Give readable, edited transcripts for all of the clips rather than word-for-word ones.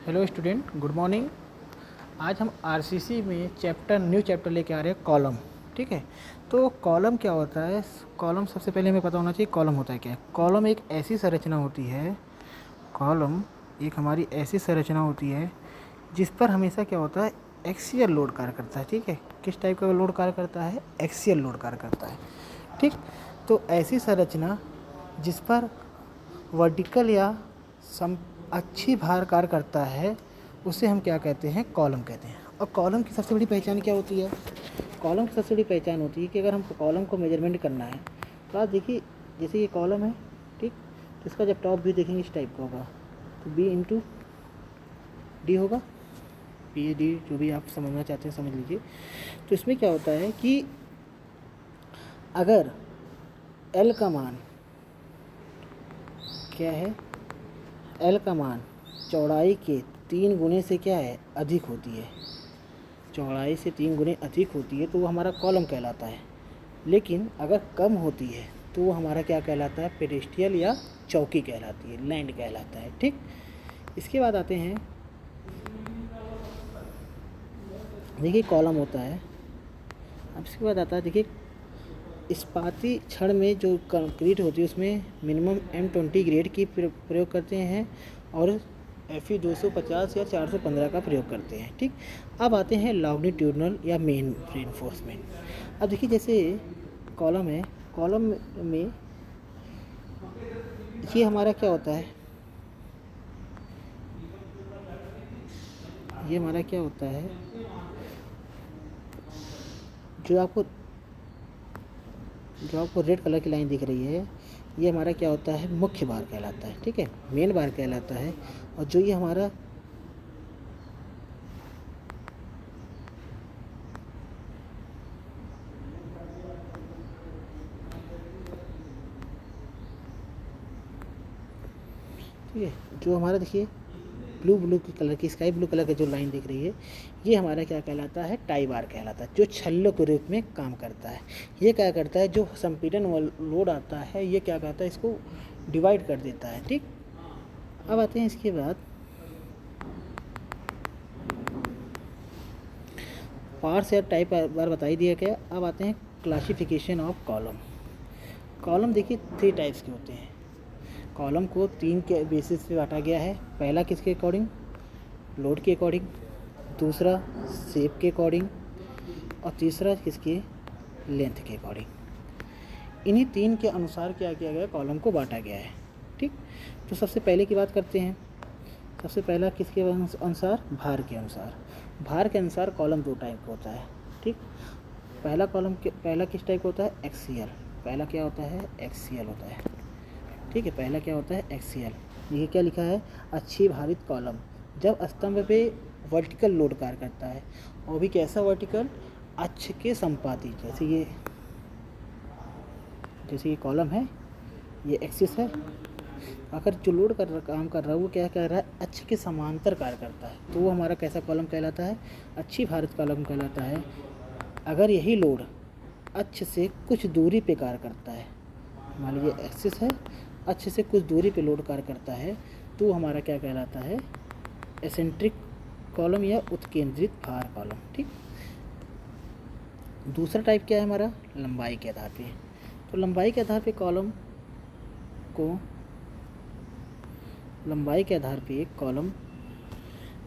Hello student, good morning. आज हम RCC में न्यू चैप्टर लेके आ रहे हैं कॉलम। ठीक है, तो कॉलम क्या होता है? कॉलम सबसे पहले हमें पता होना चाहिए कॉलम होता है क्या है। कॉलम एक ऐसी संरचना होती है, कॉलम एक हमारी ऐसी संरचना होती है जिस पर हमेशा क्या होता है, एक्सियल लोड कार्य करता है। ठीक है, किस टाइप का लोड कार्य करता है? एक्सियल लोड कार्य करता है। ठीक, तो ऐसी संरचना जिस पर वर्टिकल या सम अच्छी भार कार्य करता है उसे हम क्या कहते हैं? कॉलम कहते हैं। और कॉलम की सबसे बड़ी पहचान क्या होती है? कॉलम की सबसे बड़ी पहचान होती है कि अगर हमको कॉलम को मेजरमेंट करना है तो आप देखिए, जैसे ये कॉलम है, ठीक, तो इसका जब टॉप व्यू देखेंगे इस टाइप का होगा, तो बी इंटू डी होगा। पी डी जो भी आप समझना चाहते हैं समझ लीजिए। तो इसमें क्या होता है कि अगर एल का मान क्या है, एल का मान चौड़ाई के 3 गुने से क्या है, अधिक होती है, चौड़ाई से 3 गुने अधिक होती है तो वो हमारा कॉलम कहलाता है। लेकिन अगर कम होती है तो वो हमारा क्या कहलाता है? पेडेस्टियल या चौकी कहलाती है, लैंड कहलाता है। ठीक, इसके बाद आते हैं, देखिए कॉलम होता है। अब इसके बाद आता है, देखिए इस्पाती छड़ में जो कंक्रीट होती है उसमें मिनिमम M20 ग्रेड की प्रयोग करते हैं और FE 250 या 415 का प्रयोग करते हैं। ठीक, अब आते हैं लॉन्गिट्यूडनल या मेन रेनफोर्समेंट। अब देखिए जैसे कॉलम है, कॉलम में ये हमारा क्या होता है, ये हमारा क्या होता है, जो आपको रेड कलर की लाइन दिख रही है, ये हमारा क्या होता है? मुख्य भार कहलाता है। ठीक है, मेन भार कहलाता है। और जो ये हमारा ठीक है, जो हमारा देखिए ब्लू की कलर की, स्काई ब्लू कलर की जो लाइन दिख रही है, ये हमारा क्या कहलाता है? टाई बार कहलाता है, जो छल्लों के रूप में काम करता है। ये क्या करता है, जो संपीड़न लोड आता है ये क्या करता है, इसको डिवाइड कर देता है। ठीक, अब आते हैं इसके बाद पार्ट्स या टाइप बार बताई दिया गया। अब आते हैं क्लासिफिकेशन ऑफ कॉलम। कॉलम देखिए 3 टाइप्स के होते हैं। कॉलम को 3 के बेसिस पे बांटा गया है। पहला किसके अकॉर्डिंग? लोड के अकॉर्डिंग, दूसरा शेप के अकॉर्डिंग और तीसरा किसके? लेंथ के अकॉर्डिंग। इन्हीं 3 के अनुसार क्या किया गया? कॉलम को बांटा गया है। ठीक, तो सबसे पहले की बात करते हैं। सबसे पहला किसके अनुसार? भार के अनुसार। भार के अनुसार कॉलम 2 टाइप का होता है। ठीक, पहला किस टाइप का होता है? एक्सियल। पहला क्या होता है? एक्सियल होता है। ठीक है, पहला क्या होता है? एक्सियल। ये क्या लिखा है? अच्छी भारित कॉलम जब स्तंभ पे वर्टिकल लोड कार्य करता है, और भी कैसा वर्टिकल? अक्ष के संपाती। जैसे ये कॉलम है, ये एक्सिस है, अगर जो लोड काम कर रहा है वो क्या कह रहा है? अक्ष के समांतर कार्य करता है, तो वो हमारा कैसा कॉलम कहलाता है? अच्छी भारित कॉलम कहलाता है। अगर यही लोड अक्ष से कुछ दूरी पे कार्य करता है, मान लीजिए एक्सिस है, अक्ष से कुछ दूरी पे लोड कार्य करता है, तो हमारा क्या कहलाता है? एसेंट्रिक कॉलम या उत्केंद्रित भार कॉलम। ठीक, दूसरा टाइप क्या है हमारा? लंबाई के आधार पे। तो लंबाई के आधार पे कॉलम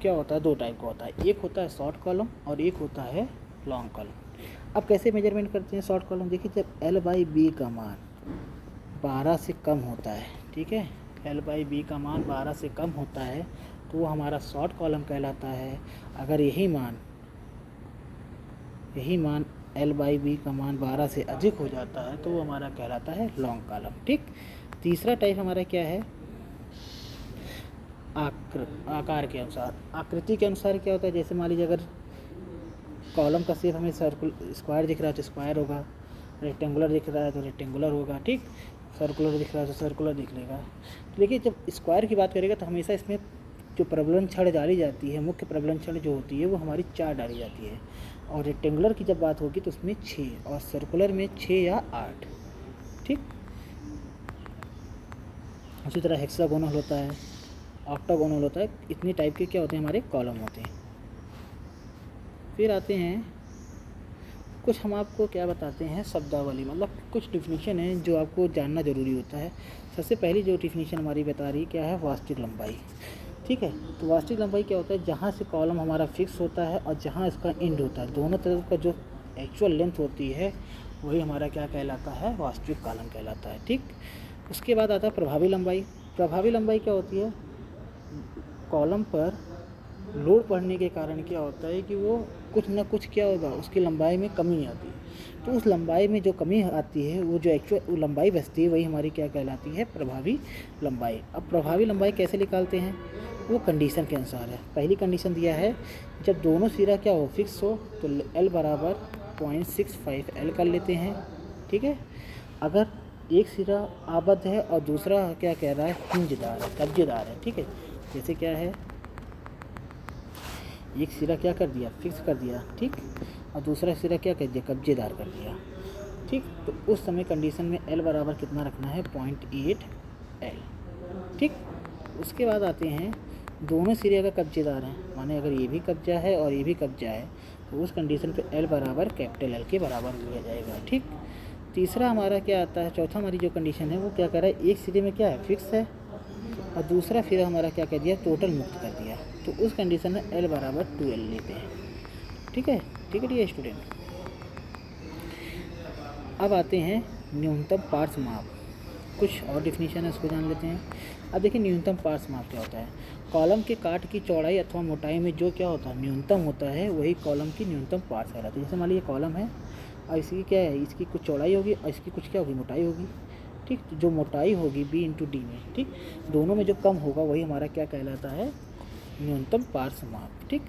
क्या होता है? 2 टाइप का होता है। एक होता है शॉर्ट कॉलम और एक होता है लॉन्ग कॉलम। अब कैसे मेजरमेंट करते हैं शॉर्ट कॉलम? देखिए, जब L/B का मान 12 से कम होता है, ठीक है, L/B का मान 12 से कम होता है तो वो हमारा शॉर्ट कॉलम कहलाता है। अगर यही मान L/B का मान 12 से अधिक हो जाता है तो वो हमारा कहलाता है लॉन्ग कॉलम। ठीक, तीसरा टाइप हमारा क्या है? आकार के अनुसार। आकृति के अनुसार क्या होता है? जैसे मान लीजिए अगर कॉलम का शेप हमें स्क्वायर दिख रहा है तो स्क्वायर होगा, रेक्टेंगुलर दिख रहा है तो रेक्टेंगुलर होगा। ठीक, सर्कुलर दिख रहा है तो सर्कुलर दिखेगा। तो देखिए, जब स्क्वायर की बात करेगा तो हमेशा इसमें जो प्रबलन छड़ डाली जाती है, मुख्य प्रबलन छड़ जो होती है वो हमारी 4 डाली जाती है, और रेक्टेंगुलर की जब बात होगी तो उसमें 6 और सर्कुलर में 6 या 8। ठीक, उसी तरह हेक्सागोनल होता है, ऑक्टागोनल होता है, इतनी टाइप के क्या होते हैं हमारे कॉलम होते हैं। फिर आते हैं कुछ, हम आपको क्या बताते हैं शब्दावली, मतलब कुछ डिफिनीशन है जो आपको जानना ज़रूरी होता है। सबसे पहली जो डिफिनीशन हमारी बता रही क्या है, वास्तविक लंबाई। ठीक है, तो वास्तविक लंबाई क्या होता है, जहाँ से कॉलम हमारा फिक्स होता है और जहाँ इसका एंड होता है, दोनों तरफ का जो एक्चुअल लेंथ होती है वही हमारा क्या कहलाता है, वास्तविक कॉलम कहलाता है। ठीक, उसके बाद आता है प्रभावी लंबाई। प्रभावी लंबाई क्या होती है, कॉलम पर लोड पड़ने के कारण क्या होता है कि वो कुछ ना कुछ क्या होगा, उसकी लंबाई में कमी आती है। तो उस लंबाई में जो कमी आती है, वो जो एक्चुअल लंबाई बचती है वही हमारी क्या कहलाती है, प्रभावी लंबाई। अब प्रभावी लंबाई कैसे निकालते हैं, वो कंडीशन के अनुसार है। पहली कंडीशन दिया है, जब दोनों सिरा क्या हो, फिक्स हो, तो L बराबर 0.65 L कर लेते हैं। ठीक है, अगर एक सिरा आबद्ध है और दूसरा क्या कह रहा है, हिंजदार है, कब्जेदार है। ठीक है, जैसे क्या है, एक सिरा क्या कर दिया, फिक्स कर दिया, ठीक, और दूसरा सिरा क्या कर दिया, कब्जेदार कर दिया। ठीक, तो उस समय कंडीशन में L बराबर कितना रखना है, 0.8 L। ठीक, उसके बाद आते हैं दोनों सिरे अगर कब्जेदार हैं, माने अगर ये भी कब्जा है और ये भी कब्जा है, तो उस कंडीशन पे L बराबर कैपिटल L के बराबर लिया जाएगा। ठीक, तीसरा हमारा क्या आता है, चौथा हमारी जो कंडीशन है वो क्या कर रहा है, एक सिरे में क्या है, फिक्स है, और दूसरा फिर हमारा क्या कर दिया, टोटल मुक्त कर दिया। तो उस कंडीशन में L बराबर 2L लेते हैं। ठीक है, ठीक है डियर स्टूडेंट। अब आते हैं न्यूनतम पार्श्व माप, कुछ और डिफिनीशन है उसको जान लेते हैं। अब देखिए न्यूनतम पार्श्व माप क्या होता है, कॉलम के काट की चौड़ाई अथवा मोटाई में जो क्या होता है, न्यूनतम होता है, वही कॉलम की न्यूनतम पार्श्व कहलाती है। जैसे मान लीजिए कॉलम है और इसकी क्या है, इसकी कुछ चौड़ाई होगी और इसकी कुछ क्या होगी, मोटाई होगी। ठीक, तो जो मोटाई होगी B/D में, ठीक, दोनों में जो कम होगा वही हमारा क्या कहलाता है, न्यूनतम पार्श्व माप। ठीक,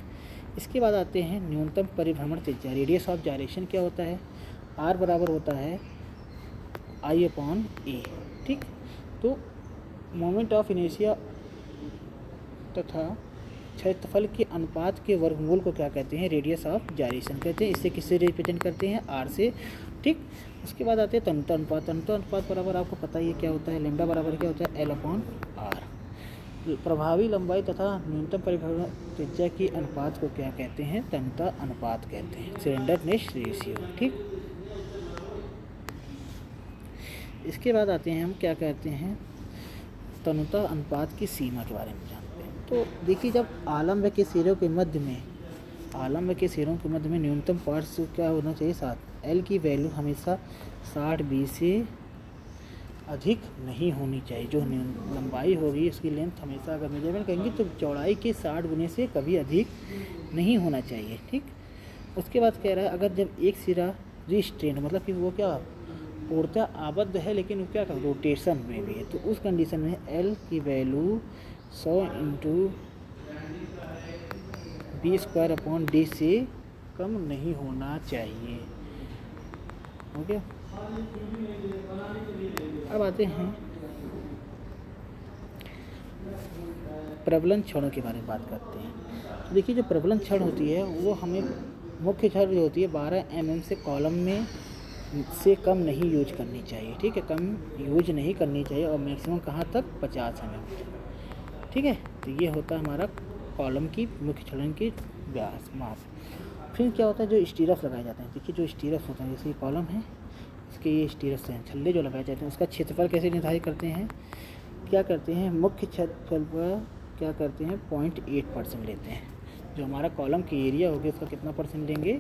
इसके बाद आते हैं न्यूनतम परिभ्रमण त्रिज्या, रेडियस ऑफ जायरेशन क्या होता है, R बराबर होता है I/A। ठीक, तो मोमेंट ऑफ इनर्शिया तथा क्षेत्रफल के अनुपात के वर्गमूल को क्या कहते हैं, रेडियस ऑफ जायरेशन कहते हैं। इससे किससे रिप्रेजेंट करते हैं, R से। ठीक, उसके बाद आते हैं तन्यता अनुपात। तन्यता अनुपात बराबर आपको पता ही क्या होता है, लैम्डा बराबर क्या होता है, L/R। प्रभावी लंबाई तथा न्यूनतम परिभ्रमण त्रिज्या की अनुपात को क्या कहते हैं, तन्यता अनुपात कहते हैं, स्लेंडरनेस रेशियो। ठीक, इसके बाद आते हैं हम क्या कहते हैं, तन्यता अनुपात की सीमा के बारे में जानते हैं। तो देखिए, जब आलम्ब के सिरों के मध्य में, आलम्ब के सिरों के मध्य में न्यूनतम पार्श्व क्या होना चाहिए, 7। L की वैल्यू हमेशा 60 से अधिक नहीं होनी चाहिए। जो लंबाई होगी उसकी लेंथ हमेशा अगर मेजरमेंट करेंगे तो चौड़ाई के 60 गुने से कभी अधिक नहीं होना चाहिए। ठीक, उसके बाद कह रहा है, अगर जब एक सिरा रिस्ट्रेन, मतलब कि वो क्या पूर्णतः आबद्ध है लेकिन वो क्या रोटेशन में भी है, तो उस कंडीशन में L की वैल्यू 100 × B² से कम नहीं होना चाहिए। ओके, अब आते हैं प्रबलन क्षणों के बारे में बात करते हैं। तो देखिए, जो प्रबलन क्षण होती है वो हमें, मुख्य क्षण जो होती है 12 mm से कॉलम में से कम नहीं यूज करनी चाहिए। ठीक है, कम यूज नहीं करनी चाहिए, और मैक्सिमम कहाँ तक, 50 mm। ठीक है, तो ये होता है हमारा कॉलम की मुख्य क्षण की व्यास माप। फिर क्या होता है, जो स्टीरप्स लगाए जाते हैं। देखिए, जो स्टीरप्स होते हैं, जैसे ये कॉलम है, इसके ये स्टीरप्स हैं, छल्ले जो लगाए जाते हैं, उसका क्षेत्रफल कैसे निर्धारित करते हैं, क्या करते हैं, मुख्य क्षेत्रफल पर क्या करते हैं, 0.8% लेते हैं। जो हमारा कॉलम की एरिया होगी उसका कितना परसेंट लेंगे,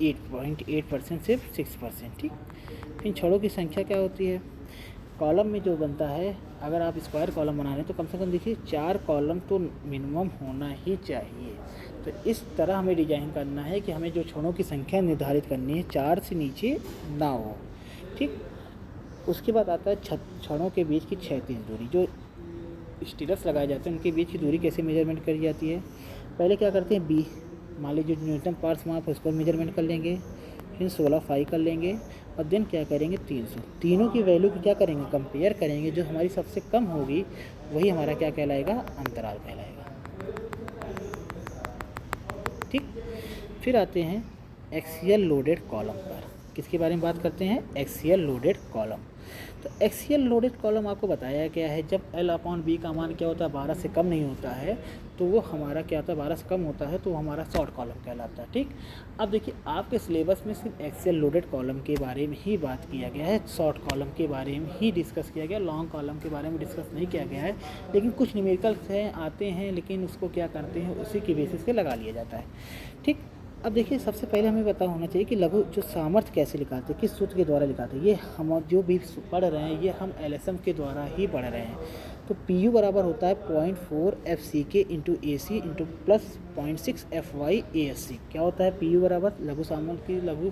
8.8% से 6%। ठीक, फिर छड़ों की संख्या क्या होती है, कॉलम में जो बनता है, अगर आप स्क्वायर कॉलम बना रहे हैं तो कम से कम देखिए 4 कॉलम तो मिनिमम होना ही चाहिए। तो इस तरह हमें डिजाइन करना है कि हमें जो छड़ों की संख्या निर्धारित करनी है 4 से नीचे ना हो। ठीक, उसके बाद आता है छड़ों के बीच की क्षैतिज दूरी। जो स्टीरप्स लगाए जाते हैं उनके बीच की दूरी कैसे मेजरमेंट करी जाती है, पहले क्या करते हैं, बी, मान लीजिए जो न्यूनतम पार्श्व माप है उसको मेजरमेंट कर लेंगे, फिर 16 फाई कर लेंगे, और देन क्या करेंगे, 300। तीनों की वैल्यू की क्या करेंगे, कंपेयर करेंगे, जो हमारी सबसे कम होगी वही हमारा क्या कहलाएगा, अंतराल कहलाएगा। ठीक, फिर आते हैं एक्सियल लोडेड कॉलम पर। किसके बारे में बात करते हैं? Axial loaded column. तो एक्सियल लोडेड कॉलम आपको बताया गया है जब L/B का मान क्या होता है 12 से कम नहीं होता है तो वो हमारा क्या होता है 12 से कम होता है तो वो हमारा शॉर्ट कॉलम कहलाता है। ठीक, अब देखिए आपके सिलेबस में सिर्फ एक्सियल लोडेड कॉलम के बारे में ही बात किया गया है, शॉर्ट कॉलम के बारे में ही डिस्कस किया गया, लॉन्ग कॉलम के बारे में डिस्कस नहीं किया गया है। लेकिन कुछ न्यूमेरिकल्स हैं आते हैं लेकिन उसको क्या करते हैं उसी के बेसिस पे लगा लिया जाता है। ठीक, अब देखिए सबसे पहले हमें पता होना चाहिए कि लघु जो सामर्थ्य कैसे लिखाते हैं, किस सूत्र के द्वारा लिखाते हैं। ये हम जो भी पढ़ रहे हैं ये हम LSM के द्वारा ही पढ़ रहे हैं। तो PU बराबर होता है 0.4 FCK into AC into plus 0.6 FY ASC। क्या होता है PU बराबर? लघु सामर्थ्य की लघु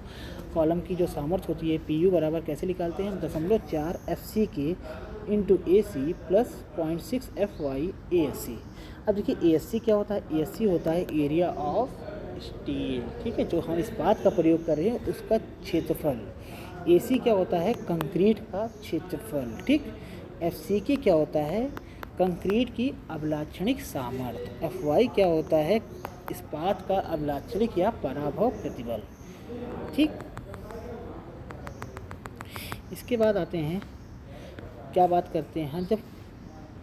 कॉलम की जो सामर्थ्य होती है PU बराबर कैसे निकालते हैं हम? 0.4 FCK into AC plus 0.6 FY ASC। अब देखिए ASC क्या होता है? ASC होता है एरिया ऑफ स्टील। ठीक है, जो हम इस बात का प्रयोग कर रहे हैं उसका क्षेत्रफल। AC क्या होता है? कंक्रीट का क्षेत्रफल। ठीक, FCK क्या होता है? कंक्रीट की अभिलाक्षणिक सामर्थ्य। FY क्या होता है? इस्पात का अभिलाक्षणिक या पराभव प्रतिबल। ठीक, इसके बाद आते हैं क्या बात करते हैं जब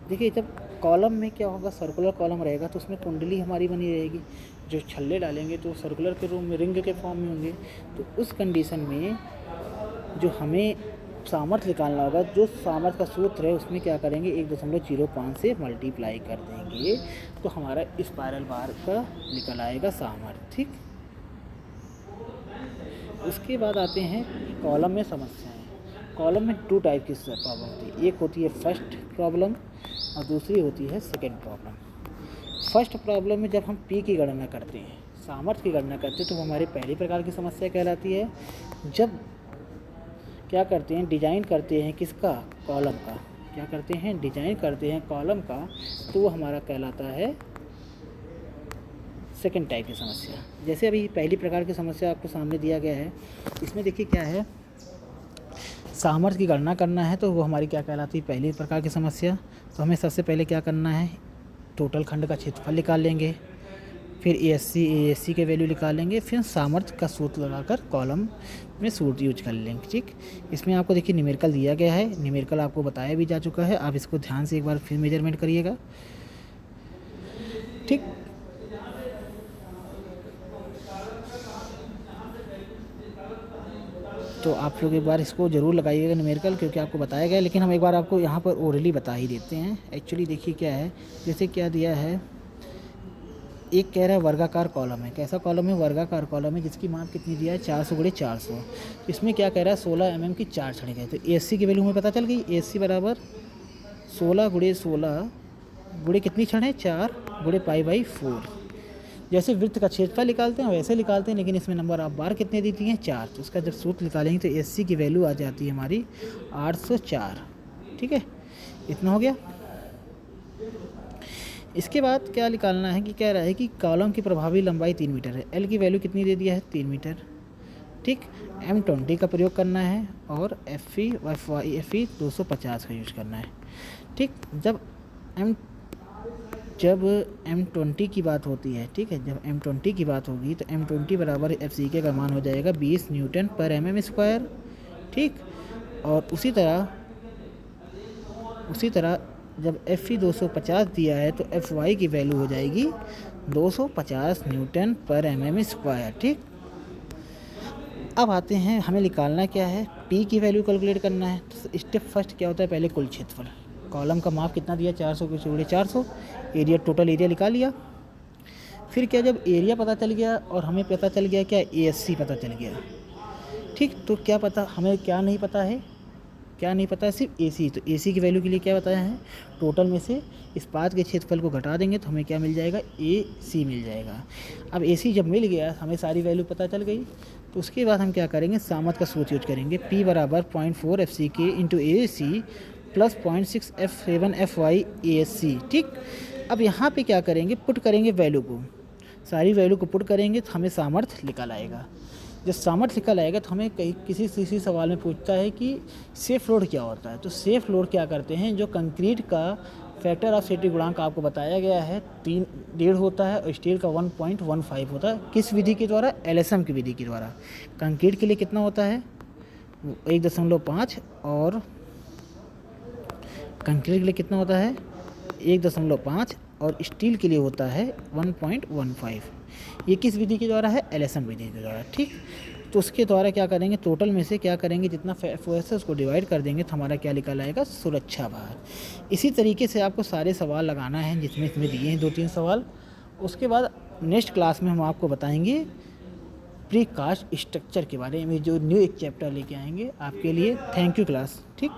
देखिए जब कॉलम में क्या होगा सर्कुलर कॉलम रहेगा तो उसमें कुंडली हमारी बनी रहेगी, जो छल्ले डालेंगे तो सर्कुलर के रूप में रिंग के फॉर्म में होंगे। तो उस कंडीशन में जो हमें सामर्थ्य निकालना होगा, जो सामर्थ्य का सूत्र है उसमें क्या करेंगे 1.05 से मल्टीप्लाई कर देंगे तो हमारा स्पाइरल बार का निकल आएगा सामर्थ्य। ठीक, उसके बाद आते हैं कॉलम में समस्याएं। कॉलम में 2 टाइप की प्रॉब्लम होती है, एक होती है फर्स्ट प्रॉब्लम और दूसरी होती है सेकेंड प्रॉब्लम। फर्स्ट प्रॉब्लम में जब हम P की गणना करते हैं, सामर्थ्य की गणना करते हैं तो वो हमारी पहली प्रकार की समस्या कहलाती है। जब क्या करते हैं डिजाइन करते हैं किसका? कॉलम का। क्या करते हैं? डिजाइन करते हैं कॉलम का, तो वो हमारा कहलाता है सेकेंड टाइप की समस्या। जैसे अभी पहली प्रकार की समस्या आपको सामने दिया गया है, इसमें देखिए क्या है, सामर्थ्य की गणना करना है तो वो हमारी क्या कहलाती है? पहली प्रकार की समस्या। तो हमें सबसे पहले क्या करना है? टोटल खंड का क्षेत्रफल निकाल लेंगे, फिर ASC के वैल्यू निकाल लेंगे, फिर सामर्थ्य का सूत्र लगाकर कॉलम में सूत्र यूज कर लेंगे। ठीक, इसमें आपको देखिए न्यूमेरिकल दिया गया है, न्यूमेरिकल आपको बताया भी जा चुका है, आप इसको ध्यान से एक बार फिर मेजरमेंट करिएगा। ठीक, तो आप लोग एक बार इसको ज़रूर लगाइएगा न्यूमेरिकल, क्योंकि आपको बताया गया है, लेकिन हम एक बार आपको यहाँ पर ओरली बता ही देते हैं। एक्चुअली देखिए क्या है, जैसे क्या दिया है, एक कह रहा है वर्गाकार कॉलम है। कैसा कॉलम है? वर्गाकार कॉलम है, जिसकी माप कितनी दिया है 400x400। इसमें क्या कह रहा है 16 mm की 4 छड़ें गए। तो ASC की वैल्यू हमें पता चल गई, ASC बराबर 16 गुणे कितनी छड़ें? 4 गुणे π/4। जैसे वृत्त का क्षेत्रफल निकालते हैं वैसे निकालते हैं, लेकिन इसमें नंबर ऑफ बार कितने दी हैं? 4। तो उसका जब सूत्र निकालेंगे तो ASC की वैल्यू आ जाती है हमारी 804। ठीक है, इतना हो गया। इसके बाद क्या निकालना है कि कह रहा है कि कॉलम की प्रभावी लंबाई 3 मीटर है। L की वैल्यू कितनी दे दिया है? 3 मीटर। ठीक, M20 का प्रयोग करना है और FE 250 का यूज करना है। ठीक, जब M20 की बात होती है, ठीक है, जब M20 की बात होगी तो M20 बराबर FCK का मान हो जाएगा 20 न्यूटन पर mm²। ठीक, और उसी तरह जब FE 250 दिया है तो FY की वैल्यू हो जाएगी 250 न्यूटन पर mm²। ठीक, अब आते हैं हमें निकालना क्या है? P की वैल्यू कैलकुलेट करना है। तो स्टेप फर्स्ट क्या होता है? पहले कुल क्षेत्रफल। कॉलम का माप कितना दिया? 400 के 400। एरिया, टोटल एरिया निकाल लिया। फिर क्या, जब एरिया पता चल गया और हमें पता चल गया क्या? ASC पता चल गया। ठीक, तो क्या पता, हमें क्या नहीं पता है? क्या नहीं पता है? सिर्फ AC। तो AC की वैल्यू के लिए क्या बताया है? टोटल में से इस्पात के क्षेत्रफल को घटा देंगे तो हमें क्या मिल जाएगा? AC मिल जाएगा। अब AC जब मिल गया, हमें सारी वैल्यू पता चल गई, तो उसके बाद हम क्या करेंगे? सामर्थ्य का सूत्र यूज करेंगे। P बराबर 0.4 FCK into ASC plus 0.6 F7 FY ASC। ठीक, अब यहाँ पे क्या करेंगे? पुट करेंगे वैल्यू को, सारी वैल्यू को पुट करेंगे तो हमें सामर्थ्य निकल आएगा। जब सामर्थ्य निकल आएगा तो हमें कहीं किसी सवाल में पूछता है कि सेफ लोड क्या होता है। तो सेफ लोड क्या करते हैं? जो कंक्रीट का फैक्टर ऑफ सेफ्टी गुणांक आपको बताया गया है 3.5 होता है और स्टील का 1.15 होता है। किस विधि के द्वारा? एलएसएम की विधि के द्वारा। कंक्रीट के लिए कितना होता है? 1.5 और कंक्रीट के लिए कितना होता है? 1.5 और स्टील के लिए होता है 1.15। ये किस विधि के द्वारा है? एलएसएम विधि के द्वारा। ठीक, तो उसके द्वारा क्या करेंगे, टोटल में से क्या करेंगे, जितना फोर्स है उसको डिवाइड कर देंगे तो हमारा क्या निकल आएगा? सुरक्षा भार। इसी तरीके से आपको सारे सवाल लगाना है जिसमें इसमें दिए हैं 2-3 सवाल। उसके बाद नेक्स्ट क्लास में हम आपको बताएंगे प्रीकास्ट स्ट्रक्चर के बारे में, जो न्यू एक चैप्टर लेके आएंगे आपके लिए। Thank you class. ठीक।